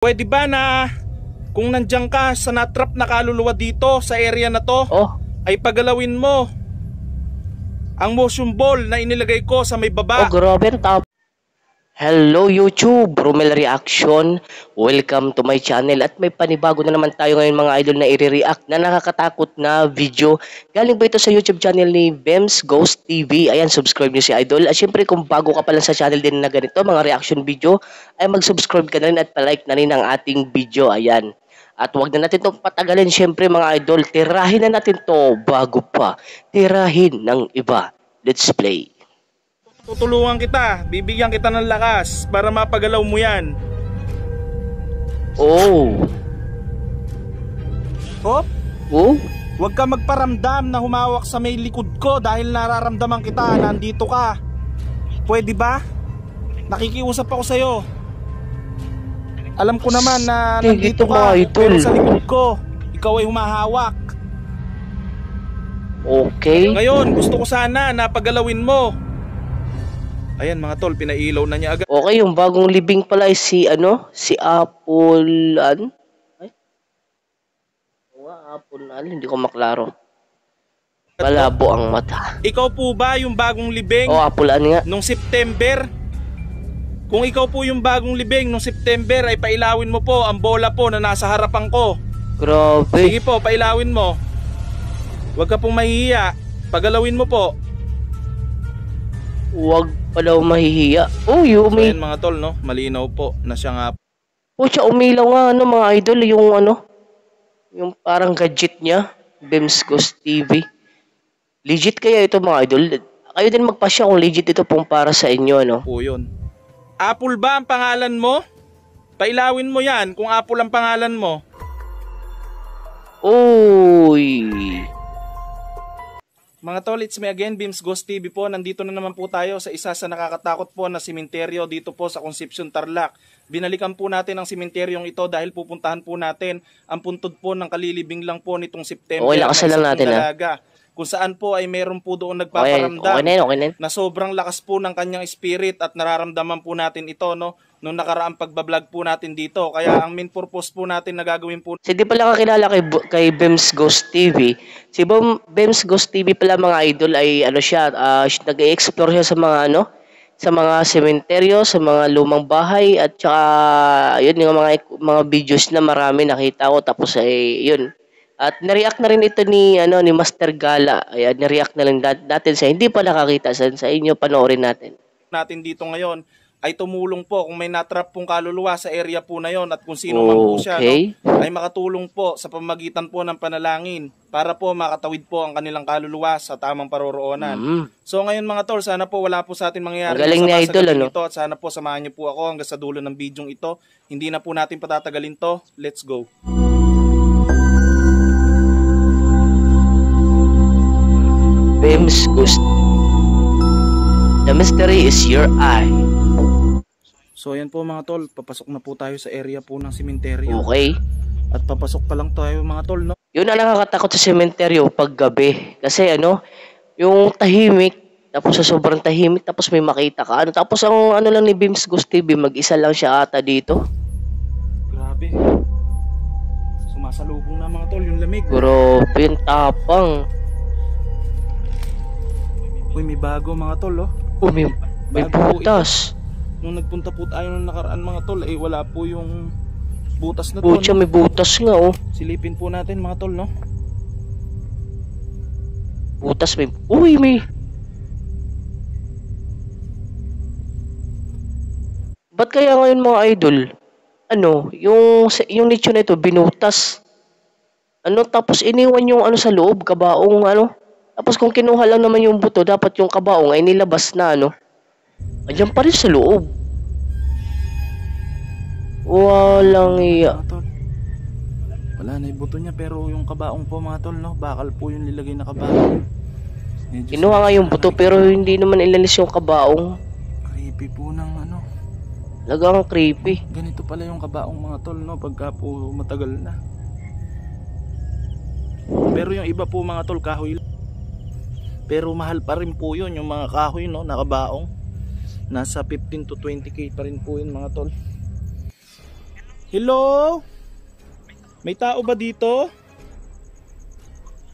Pwede ba na kung nandiyan ka sa natrap na kaluluwa dito sa area na to, ay pagalawin mo ang motion ball na inilagay ko sa may baba. Grabe ang Hello YouTube, Romel Reaction. Welcome to my channel. At may panibago na naman tayo ngayon mga idol na i-react na nakakatakot na video. Galing ba ito sa YouTube channel ni Bems Ghost TV? Ayan, subscribe nyo si idol. At syempre kung bago ka pa lang sa channel din na ganito, mga reaction video, ay mag-subscribe ka na rin at palike na rin ang ating video. Ayan. At wag na natin itong patagalin syempre mga idol. Tirahin na natin to bago pa tirahin ng iba. Let's play. Tutulungan kita, bibigyan kita ng lakas para mapagalaw mo yan. Huwag ka magparamdam na humawak sa may likod ko dahil nararamdaman kita, nandito ka. Pwede ba? Nakikiusap ako sa'yo. Alam ko naman na nandito ka, pero sa likod ko ikaw ay humahawak. Okay. Ngayon, gusto ko sana na pagalawin mo. Ayan mga tol, pinailaw na niya agad. Okay, yung bagong libing pala ay si Apple hindi ko maklaro. Malabo ang mata. Ikaw po ba yung bagong libing? Apple nga. Nung September? Kung ikaw po yung bagong libing nung September, ay pailawin mo po ang bola po na nasa harapan ko. Grabe. Sige po, pailawin mo. Huwag ka pong mahihiya. Pagalawin mo po. Huwag pa daw mahihiya. So yan mga tol, no? Malinaw po na siya nga. Siya umilaw nga mga idol, yung parang gadget niya, Bems Ghost TV. Legit kaya ito mga idol? Kayo din magpasya kung legit ito pong para sa inyo, no? Po yun. Apple ba ang pangalan mo? Pailawin mo yan kung Apple ang pangalan mo. Mga tol, it's me again, Bems Ghost TV po. Nandito na naman po tayo sa isa sa nakakatakot po na sementeryo dito po sa Concepcion, Tarlac. Binalikan po natin ang sementeryong ito dahil pupuntahan po natin ang puntod po ng kalilibing lang po nitong September. Lakasan lang natin kung saan po ay meron po doon nagpaparamdam na sobrang lakas po ng kanyang spirit at nararamdaman po natin ito, no? Nung nakaraang pagbablog po natin dito. Kaya ang main purpose po natin na gagawin po. Hindi pala kakilala kay Bems Ghost TV. Si Bems Ghost TV pala mga idol ay nag-e-explore siya sa mga sa mga sementeryo, sa mga lumang bahay at saka yun yung mga videos na marami nakita ko tapos ay yun. At na-react na rin ito ni Master Gala. Ayan, na-react na rin natin sa hindi pa nakakita sa inyo, panoorin natin. Natin dito ngayon ay tumulong po kung may natrap pong kaluluwa sa area po na yon at kung sino man po siya, ay makatulong po sa pamamagitan po ng panalangin para po makatawid po ang kanilang kaluluwa sa tamang paroroonan. So ngayon mga tol, sana po wala po sa atin mangyayari sa idol, ito at sana po samahan niyo po ako hanggang sa dulo ng bidyong ito. Hindi na po natin patatagalin to. Let's go. Bems Ghost. The mystery is your eye. So ayan po mga tol, papasok na po tayo sa area po ng sementeryo. Okay. At papasok pa lang tayo mga tol, no? Yun ang nakakatakot sa sementeryo pag gabi. Kasi yung tahimik, tapos sa sobrang tahimik, tapos may makita ka. Tapos ang lang ni Bems Ghost TV, mag-isa lang siya ata dito. Grabe. Sumasalubong na mga tol, yung lamig. Grabe, yung tapang. Uy, may bago mga tol, oh. May butas. Nung nagpunta po tayo nung nakaraan mga tol, ay wala po yung butas na to. May butas nga, oh. Silipin po natin mga tol, no? Butas may... Ba't kaya ngayon mga idol? Yung nicho na ito, binutas. Tapos iniwan yung sa loob, kabaong, Tapos kung kinuha lang naman yung buto, dapat yung kabaong ay nilabas na, Andiyan pa rin sa loob. Walang iya. Wala na yung buto niya pero yung kabaong po mga tol, no? Bakal po yung nilagay na kabaong. Kinuha nga yung buto pero hindi naman ilalis yung kabaong. Creepy po ng Lagang creepy. Ganito pala yung kabaong mga tol, no? Pagka po matagal na. Pero yung iba po mga tol, kahoy. Pero mahal pa rin po yun yung mga kahoy, no? Nakabaong. Nasa 15 to 20k pa rin po yun mga tol. Hello? May tao ba dito?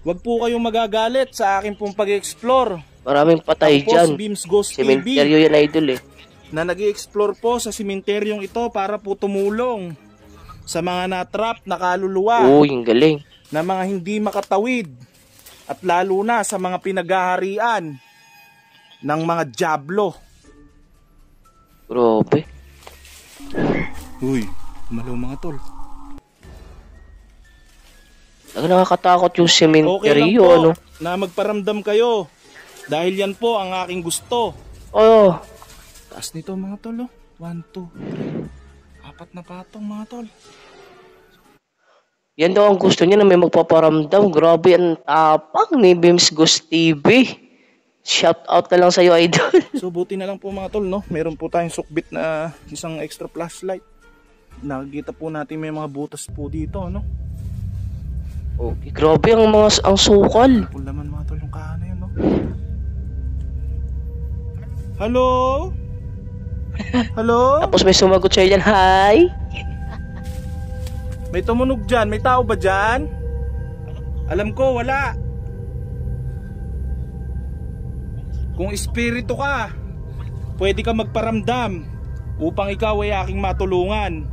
Huwag po kayong magagalit sa akin pong pag-explore. Maraming patay Ako po dyan. si Beams Ghost TV. Sementeryo yan, idol eh. Na nag-explore po sa simenteryong ito para po tumulong sa mga natrap na kaluluwa. Uy, ang galing. Na mga hindi makatawid. At lalo na sa mga pinaghaharian ng mga diablo. Grabe. Uy, kumalaw mga tol. Ang nakakatakot yung Okay lang sementeryo, po ano? na magparamdam kayo. Dahil yan po ang aking gusto. Oh, Taas nito mga tol, oh. 1, 2, 3. 4 na patong mga tol. yan daw ang gusto niya na may magpaparamdam. Grabe ang tapang ni Beams Ghost TV. Shout out na lang sa'yo, idol. So buti na lang po mga tol, no? Meron po tayong sukbit na isang extra flashlight. Nakikita po natin may mga butas po dito, no? Okay, grabe ang sukal. Kung laman mga tol yung kahana yun, no? Hello? Hello? Tapos may sumagot sa'yo dyan, hi. May tumunog dyan. May tao ba dyan? Alam ko, wala. Kung espiritu ka, pwede ka magparamdam upang ikaw ay aking matulungan.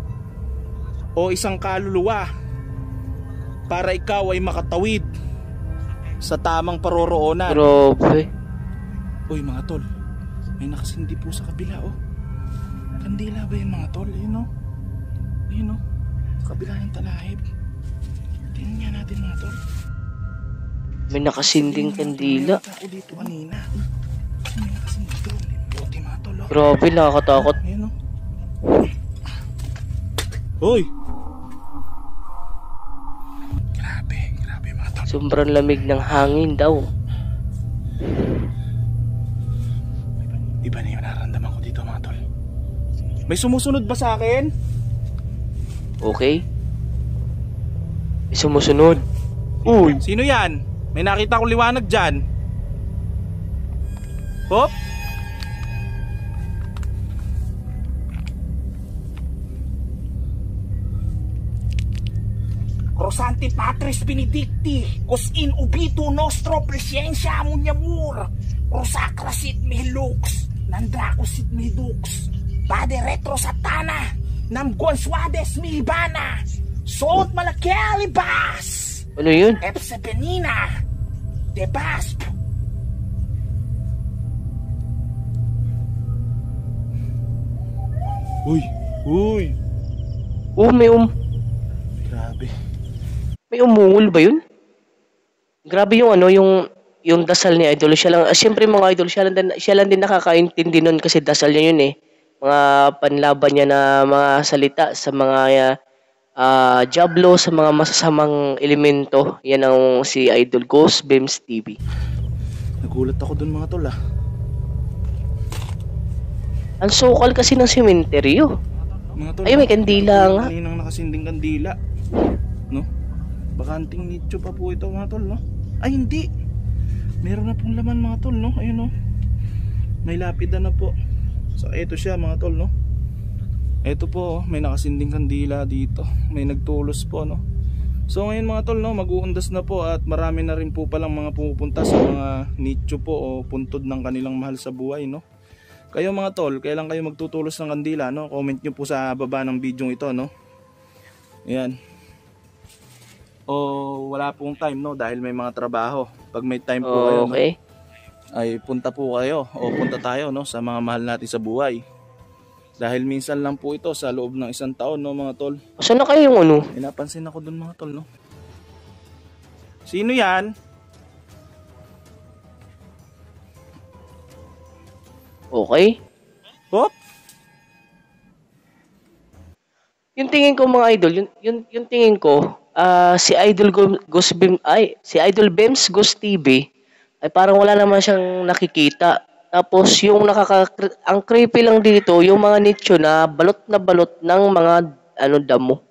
O isang kaluluwa para ikaw ay makatawid sa tamang paroroonan. Grabe. Uy mga tol, may nakasindi po sa kabila, oh. Kandila ba yun mga tol? Ayun, oh. Ayun, oh. Sa kabila ng talahib. Tingnan nga natin mga tol. May nakasinding kandila. May tao dito kanina. May nakasindi doon. Buti mga tol, oh. Grabe, nakakatakot. Ayun, oh. Hoy! Grabe mga tol. Sobrang lamig ng hangin daw. Iba na yung nararamdaman ko dito mga tol. May sumusunod ba sa akin? Okay? May sumusunod. Uy! Sino yan? May nakita ko liwanag dyan. Hop! Crosante Patris Benedicti, cos in ubito nostro presensya munyamur, rosacrasit mihilux, nandracosit mihidux, pade retro satana, nam gonsuades mihibana, sot malakelibas, Ano yun? epsepenina, debasp. Uy! Uy! Oh, Grabe. may umuul ba yun? Grabe yung ano, yung dasal ni Idol. Siya lang, siyempre mga Idol, siya lang din nakakaintindi nun kasi dasal niya yun eh. Mga panlaban niya na mga salita sa mga Diablo, sa mga masasamang elemento. Yan ang si Idol Ghost Beams TV. Nagulat ako dun mga tol, ah. Ang sukal kasi ng sementeryo. Mga tol. Ay, may kandila nga. Kaninang nakasinding kandila. No? Bakanting nicho pa po ito mga tol, no? Ay, hindi. Meron na pong laman mga tol, no? Ayun, no? May lapida na po. So, ito siya mga tol, no? Ito po, may nakasinding kandila dito. May nagtulos po, no? So, ngayon mga tol, no? Mag-uundas na po at marami na rin po palang mga pumupunta sa mga nicho po o puntod ng kanilang mahal sa buhay, no? Kayo mga tol, kailan kayo magtutulos ng kandila, no? Comment nyo po sa baba ng video ito, no? Ayan. O wala pong time, no? Dahil may mga trabaho. Pag may time po kayo, no? Okay. Ay punta po kayo o punta tayo, no? Sa mga mahal natin sa buhay. Dahil minsan lang po ito sa loob ng isang taon, no mga tol? Saan na kayo yung ano? May napansin ako dun mga tol, no? Sino yan? Okay. Hop! Yung tingin ko mga idol, yung tingin ko, si Idol Ghost Beam, si Idol Beams Ghost TV ay parang wala naman siyang nakikita. Tapos yung ang creepy lang dito, yung mga nicho na balot ng mga damo.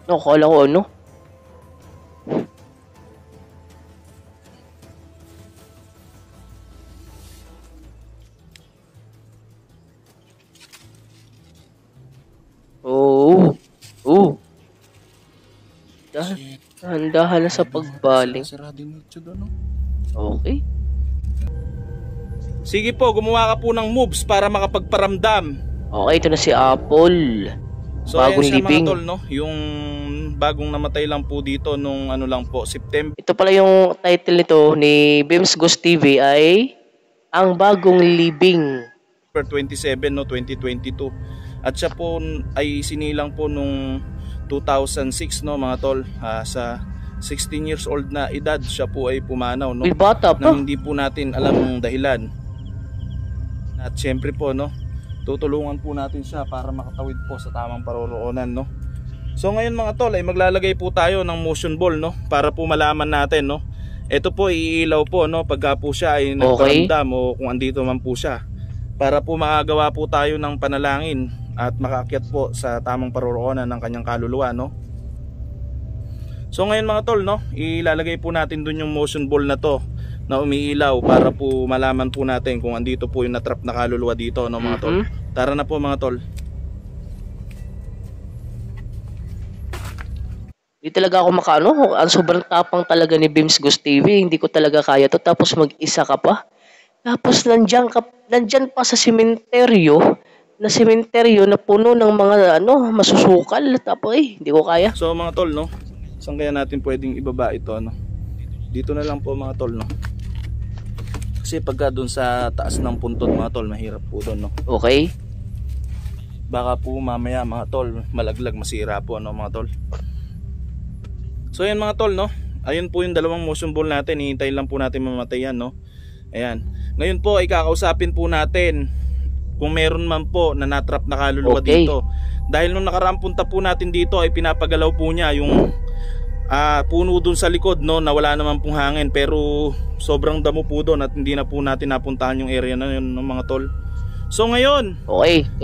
No, kala ko ano? dahan na sa pagbaling. Sira din ito doon, no? Okay. Sige po, gumawa ka po ng moves para makapagparamdam. Okay, ito na si Apple. So Bagong ayan siya libing. mga tol, no? Yung bagong namatay lang po dito nung ano lang po, September Ito pala yung title nito ni Bims Ghost TV ay Ang Bagong Libing. 27, no, 2022. At siya po ay sinilang po nung 2006, no, mga tol. Sa 16 years old na edad, siya po ay pumanaw, no? Uy, bata pa. Nang hindi po natin alam ang dahilan. At syempre po, no, tutulungan po natin siya para makatawid po sa tamang paroroonan, no. So ngayon mga tol ay maglalagay po tayo ng motion ball, no, para po malaman natin, no. Ito po iilaw po, no, pagka po siya ay nagparamdam o kung andito man po siya. Para po makagawa po tayo ng panalangin at makaakyat po sa tamang paroroonan ng kanyang kaluluwa, no. So ngayon mga tol, no, ilalagay po natin dun yung motion ball na to na umiilaw para po malaman po natin kung andito po yung natrap na kaluluwa dito, no, mga tol. Tara na po mga tol. Hindi talaga ako makaano. Ang sobrang tapang talaga ni Bims Ghost TV. Hindi ko talaga kaya to. Tapos mag-isa ka pa. Tapos nandyan pa sa sementeryo na puno ng mga masusukal. Tapos hindi ko kaya. So mga tol, no, saan kaya natin pwedeng ibaba ito, no? Dito na lang po mga tol, no. Kasi pagka dun sa taas ng puntod mga tol, mahirap po doon, no. Okay. Baka po mamaya mga tol, malaglag, masira po, no, mga tol. So ayan mga tol, no. Ayun po yung dalawang motion ball natin. Hihintayin lang po natin mamatay yan, no. Ayan. Ngayon po ay kakausapin po natin kung meron man po na natrap na kaluluwa dito. Dahil nung nakaraang punta po natin dito ay pinapagalaw po niya yung puno dun sa likod, no, na wala naman pong hangin, pero sobrang damo po doon at hindi na po natin napuntahan yung area na yun, ng mga tol. So ngayon,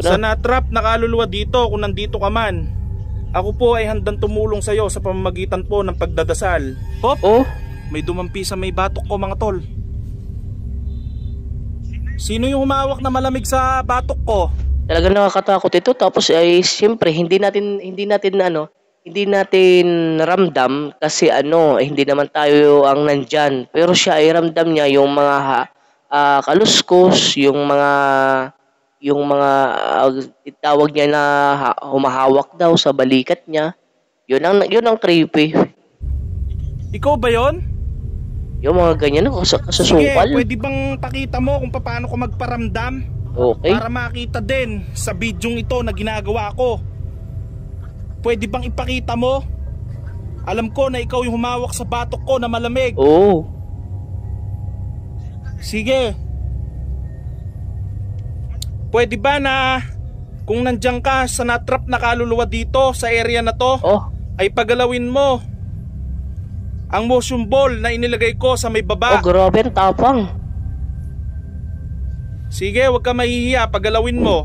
sa natrap na kaluluwa dito, kung nandito ka man, ako po ay handang tumulong sa iyo sa pamamagitan po ng pagdadasal. May dumampi sa may batok ko mga tol. Sino yung humawak na malamig sa batok ko? Talagang nakakatakot ito. Tapos ay siyempre hindi natin ramdam kasi hindi naman tayo ang nandyan. Pero siya ay ramdam niya yung mga kaluskos, yung mga tawag niya na humahawak daw sa balikat niya. Yun ang creepy. Ikaw ba yon? Yung mga ganyan kasusukal. Sige, pwede bang pakita mo kung paano ko magparamdam? Okay. Para makita din sa bidyong ito na ginagawa ko. Pwede bang ipakita mo? Alam ko na ikaw yung humawak sa batok ko na malamig. Oo. Sige. Pwede ba na kung nandiyan ka sa natrap na kaluluwa dito sa area na to, ay pagalawin mo ang motion ball na inilagay ko sa may baba. Grabe, tapang. Sige, huwag ka mahihiya, pagalawin mo.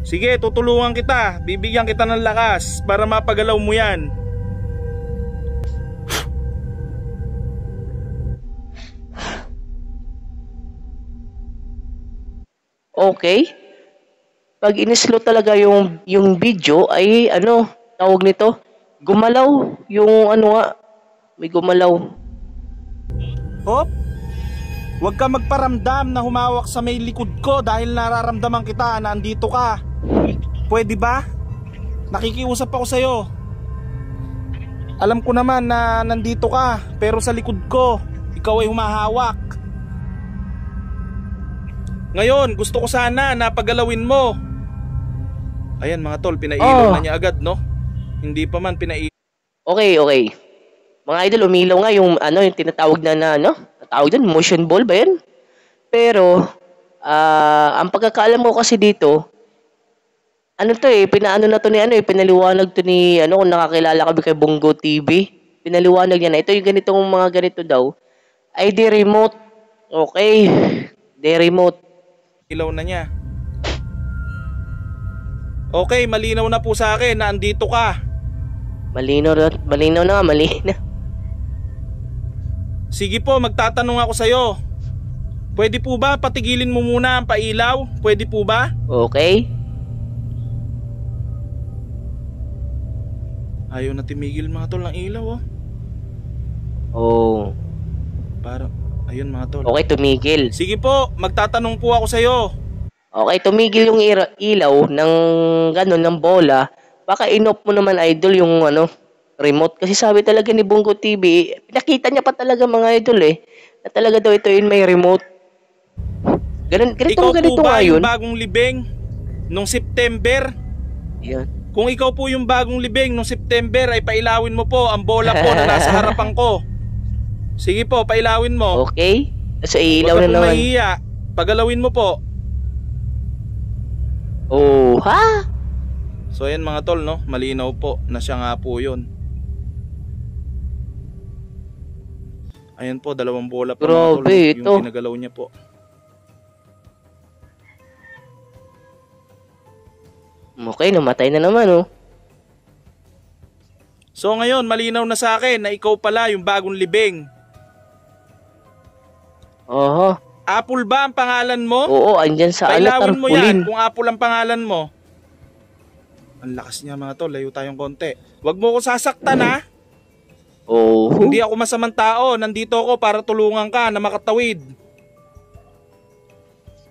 Sige, tutulungan kita. Bibigyan kita ng lakas para mapagalaw mo yan. Okay. Pag inislo talaga yung video ay tawag nito, gumalaw yung may gumalaw. Hop. Huwag ka magparamdam na humawak sa may likod ko dahil nararamdaman kita na andito ka. Pwede ba? Nakikiusap ako sa'yo. Alam ko naman na nandito ka, pero sa likod ko, ikaw ay humahawak. Ngayon, gusto ko sana na pagalawin mo. Ayan mga tol, pinailaw na niya agad, no? Hindi pa man pinailaw. Okay. Mga idol, umilaw nga yung yung tinatawag na tawag doon, motion ball ba yan? Pero, ang pagkakaalam ko kasi dito, pinaano na to ni pinaliwanag to ni kung nakakilala kami kay Bongo TV. Pinaliwanag niya na ito yung ganitong mga ganito daw ay di remote. Okay. Di remote. Ilaw na niya. Okay, malinaw na po sa akin na andito ka. Malinaw na. Sige po, magtatanong ako sa'yo. Pwede po ba patigilin mo muna ang pailaw? Pwede po ba? Okay. Ayaw na timigil mga tol ng ilaw oh. Oh. Parang, ayun mga tol. Okay, tumigil. Sige po, magtatanong po ako sa'yo. Okay, tumigil yung ilaw ng gano'n, ng bola. Baka in-off mo naman, idol, yung remote. Kasi sabi talaga ni Bongo TV, pinakita niya pa talaga mga idol na talaga daw ito yun may remote. Ganito Ikaw po ba ngayon. yung bagong libing nung September? Yan. Kung ikaw po yung bagong libing nung September ay pailawin mo po ang bola po na nasa harapan ko. Sige po, pailawin mo. Okay. So, ilaw Huwag ka na pong naman. mahihiya. Pagalawin mo po. Oh, ha? So ayan mga tol, no? Malinaw po na siya nga po yun. Ayan po, 2 bola po mga tol, Grabe, yung ito. pinagalaw niya po. Okay, namatay na naman, oh. So ngayon, malinaw na sa akin na ikaw pala yung bagong libing. Oho. Apple ba ang pangalan mo? Oo, andyan sa Pailawin mo tarpaulin. yan kung Apple ang pangalan mo. Ang lakas niya mga tol, layo tayong konti. Huwag mo ko sasaktan ha. Oh. Hindi ako masamang tao, nandito ako para tulungan ka na makatawid.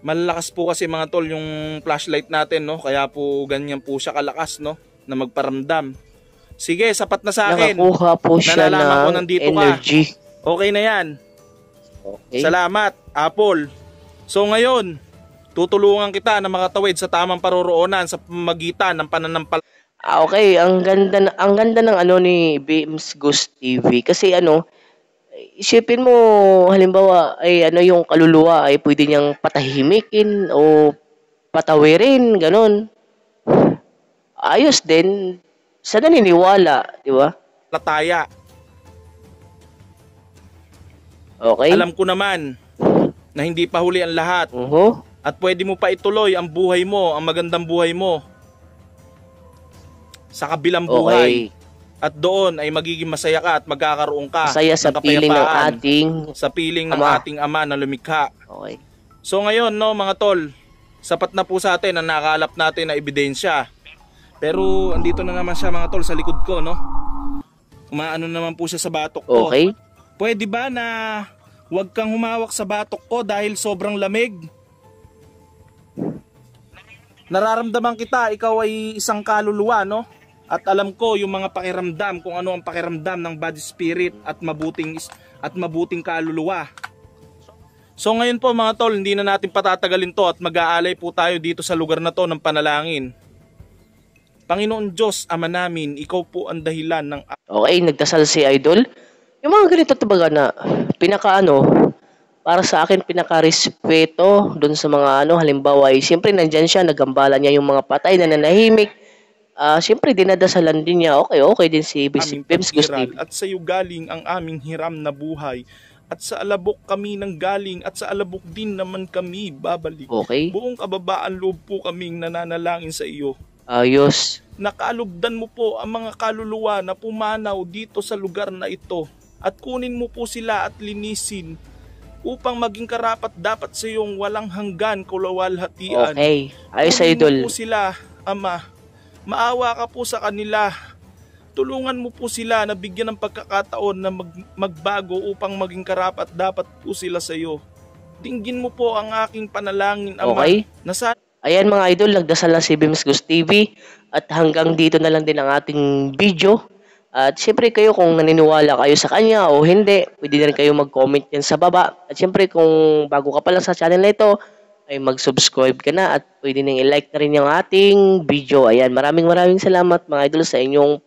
Malalakas po kasi mga tol yung flashlight natin, no? Kaya po ganyan po siya kalakas, no? Na magparamdam. Sige, sapat na sa akin. Nakakuha po siya Nalalaman ko ng nandito energy. ka. Okay na yan. Okay. Salamat, Apple. So ngayon, tutulungan kita na makatawid sa tamang paroroonan sa pamamagitan ng pananampal. Okay, ang ganda ng ni Beams Ghost TV kasi isipin mo halimbawa ay yung kaluluwa ay pwede niyang patahimikin o patawirin, ganun. Ayos din sa naniniwala, di ba? Lataya. Okay. Alam ko naman na hindi pa huli ang lahat at pwede mo pa ituloy ang buhay mo, ang magandang buhay mo sa kabilang buhay. Okay. At doon ay magiging masaya ka at magkakaroon ka Masaya sa ng piling ng kapayapaan, ating sa piling ng Ama. ating Ama na lumikha. Okay. So ngayon, no mga tol, sapat na po sa atin ang nakalap natin na ebidensya. Pero andito na naman siya mga tol sa likod ko, no? Umaano naman po siya sa batok ko. Okay. Pwede ba na huwag kang humawak sa batok ko dahil sobrang lamig? Nararamdaman kita, ikaw ay isang kaluluwa, no? At alam ko yung mga pakiramdam, kung ano ang pakiramdam ng body spirit at mabuting kaluluwa. So ngayon po mga tol, hindi na natin patatagalin to at mag-aalay po tayo dito sa lugar na to ng panalangin. Panginoon Diyos, Ama namin, ikaw po ang dahilan ng... Okay, nagdasal si Idol. Yung mga ganito talaga na para sa akin pinaka-respeto doon sa mga halimbawa ay siyempre nandyan siya, nagambala niya yung mga patay na nanahimik. Siyempre dinadasalan din niya. Okay din si Basic Bems Ghost TV. At sa iyo galing ang aming hiram na buhay. At sa alabok kami nang galing at sa alabok din naman kami babalik. Okay. Buong kababaan loob po kaming nananalangin sa iyo. Ayos. Nakalubdan mo po ang mga kaluluwa na pumanaw dito sa lugar na ito. At kunin mo po sila at linisin upang maging karapat dapat sa iyong walang hanggan kulawalhatian. Okay. Ayos, Kunin Idol. mo po sila, Ama. Maawa ka po sa kanila. Tulungan mo po sila na bigyan ng pagkakataon na magbago upang maging karapat dapat po sila sa iyo. Dinggin mo po ang aking panalangin, Ama. Okay. Ayan mga idol, nagdasal lang si Bems Ghost TV at hanggang dito na lang din ang ating video. At syempre kayo kung naniniwala kayo sa kanya o hindi, pwede na rin kayo mag-comment yan sa baba. At syempre kung bago ka pa lang sa channel na ito, ay mag-subscribe ka na at pwede nang i-like na rin yung ating video. Ayan, maraming salamat mga idol sa inyong